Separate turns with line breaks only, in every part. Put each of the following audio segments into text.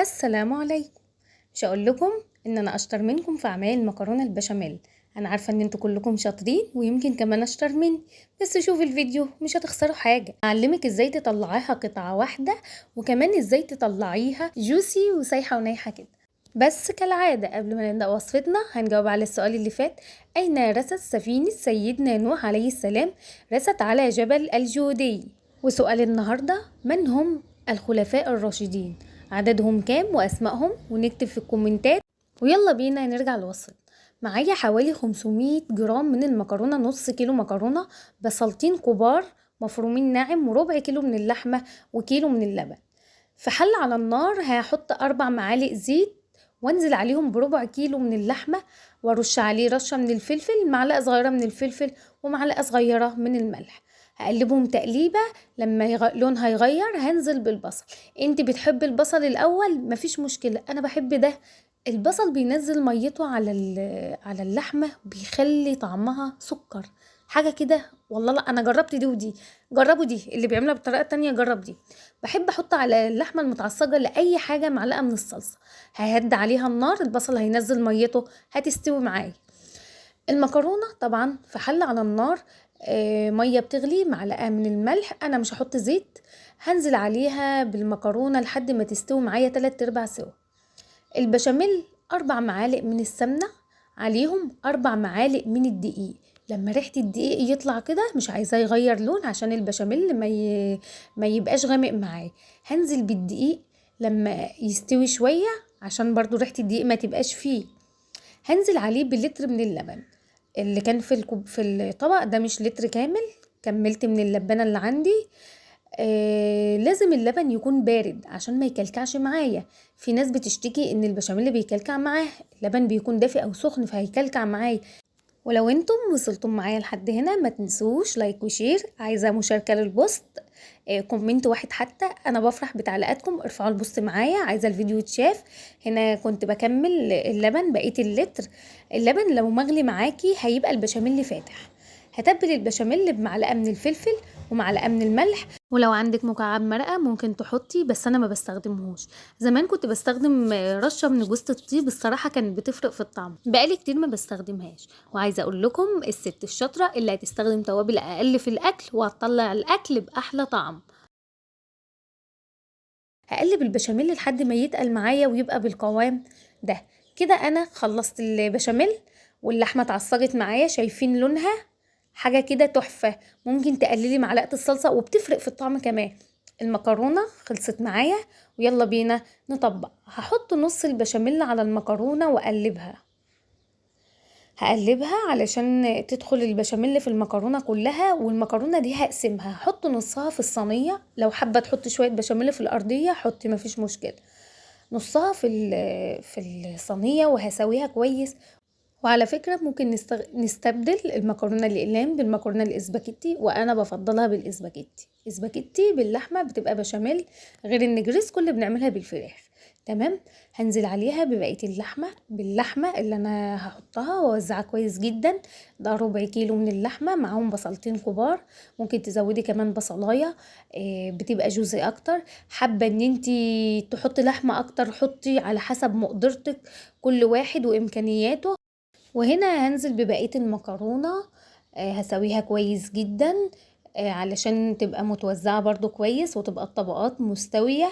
السلام عليكم. مش هقول لكم ان انا اشطر منكم في اعمال المكرونه البشاميل. انا عارفه ان انتوا كلكم شاطرين ويمكن كمان اشطر مني، بس شوفوا الفيديو مش هتخسروا حاجه. اعلمك ازاي تطلعيها قطعه واحده، وكمان ازاي تطلعيها جوسي وسايحه ونايحه كده. بس كالعاده قبل ما نبدا وصفتنا هنجاوب على السؤال اللي فات: اين رست سفينه سيدنا نوح عليه السلام؟ رست على جبل الجودي. وسؤال النهارده: من هم الخلفاء الراشدين؟ عددهم كام واسمائهم؟ ونكتب في الكومنتات. ويلا بينا نرجع للوصفة. معايا حوالي 500 جرام من المكرونة، نص كيلو مكرونة، بصلتين كبار مفرومين ناعم، وربع كيلو من اللحمة، وكيلو من اللبن. في حل على النار هحط 4 معالق زيت، وانزل عليهم بربع كيلو من اللحمة، وارش عليه رشة من الفلفل، معلقة صغيرة من الفلفل، ومعلقة صغيرة من الملح. هقلبهم تقليبة. لما لونها يغير هنزل بالبصل. انت بتحب البصل الاول؟ مفيش مشكلة، انا بحب ده. البصل بينزل ميته على اللحمة، بيخلي طعمها سكر، حاجة كده. والله لا، انا جربت دي ودي. جربوا دي، اللي بيعملها بطريقة تانية جرب دي. بحب احط على اللحمة المتعصجة لاي حاجة معلقة من الصلصة. ههد عليها النار، البصل هينزل ميته، هتستوي معايا. المكرونة طبعا في حل على النار، مية بتغلي، معلقة من الملح، انا مش هحط زيت. هنزل عليها بالمكرونة لحد ما تستوي معايا 3/4 سوا. البشاميل 4 معالق من السمنة، عليهم 4 معالق من الدقيق. لما ريحة الدقيق يطلع كده، مش عايزاه يغير لون عشان البشاميل ما يبقاش غامق معاه. هنزل بالدقيق لما يستوي شوية، عشان برضو ريحة الدقيق ما تبقاش فيه. هنزل عليه بلتر من اللبن. اللي كان في الطبق ده مش لتر كامل، كملت من اللبنة اللي عندي. لازم اللبن يكون بارد عشان ما يكلكعش معايا. في ناس بتشتكي ان البشاميل بيكلكع معاه، اللبن بيكون دافئ او سخن فهيكلكع معايا. ولو انتم وصلتم معايا لحد هنا، ما تنسوش لايك وشير. عايزة مشاركة للبوست، كومنت واحد حتى، انا بفرح بتعليقاتكم. ارفعوا البوست معايا، عايزة الفيديو يتشاف. هنا كنت بكمل اللبن، بقيت اللتر. اللبن لو مغلي معاكي هيبقى البشاميل فاتح. هتبل البشاميل بمعلقة من الفلفل ومعلقة من الملح، ولو عندك مكعب مرقة ممكن تحطي، بس انا ما بستخدمهوش. زمان كنت بستخدم رشة من جوزة الطيب، الصراحة كانت بتفرق في الطعم، بقالي كتير ما بستخدمهاش. وعايزة اقول لكم الست الشاطرة اللي هتستخدم توابل اقل في الاكل، وهتطلع الاكل باحلى طعم. هقلب البشاميل لحد ما يتقل معايا ويبقى بالقوام ده. كده انا خلصت البشاميل، واللحمه اتعصجت معايا، شايفين لونها؟ حاجه كده تحفه. ممكن تقللي معلقه الصلصه وبتفرق في الطعم كمان. المكرونه خلصت معايا، ويلا بينا نطبق. هحط نص البشاميل على المكرونه واقلبها. هقلبها علشان تدخل البشاميل في المكرونه كلها، والمكرونه دي هقسمها، هحط نصها في الصينيه. لو حابه تحطي شويه بشاميل في الارضيه حطي، مفيش مشكله. نصها في الصينيه، وهسويها كويس. وعلى فكرة ممكن نستبدل المكرونة الأقلام بالمكرونة الإسباجيتي، وأنا بفضلها بالإسباجيتي. إسباجيتي باللحمة بتبقى بشاميل، غير النجريسكو اللي بنعملها بالفراخ. تمام. هنزل عليها ببقية باللحمة اللي أنا هحطها وأوزعها كويس جدا. ده ربع كيلو من اللحمة، معاهم بصلتين كبار. ممكن تزودي كمان بصلاية، بتبقى جوزي أكتر. حابة إن انتي تحطي لحمة أكتر حطي، على حسب مقدرتك، كل واحد وإمكانياته. وهنا هنزل ببقية المكرونة، هسويها كويس جدا، علشان تبقى متوزعة برضو كويس، وتبقى الطبقات مستوية.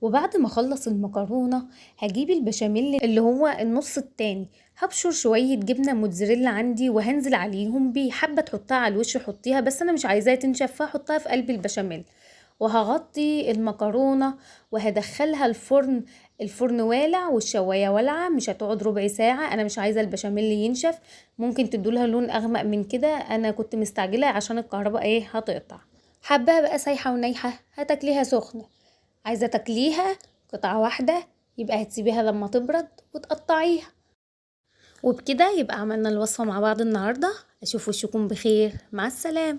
وبعد ما اخلص المكرونة هجيب البشاميل اللي هو النص التاني، هبشر شوية جبنة موتزاريلا عندي وهنزل عليهم بيه. حابة تحطها على الوش حطيها، بس انا مش عايزاها تنشف فاحطها في قلب البشاميل. وهغطي المكرونة وهدخلها الفرن. الفرن والع والشواية والعة، مش هتقعد ربع ساعة، انا مش عايزة البشاميل ينشف. ممكن تدولها لون اغمق من كده، انا كنت مستعجلة عشان الكهرباء هتقطع. حباها بقى سايحة ونايحة هتاكليها سخنة. عايزة تاكليها قطعة واحدة، يبقى هتسيبيها لما تبرد وتقطعيها. وبكده يبقى عملنا الوصفة مع بعض النهاردة. اشوف وشكم بخير، مع السلامة.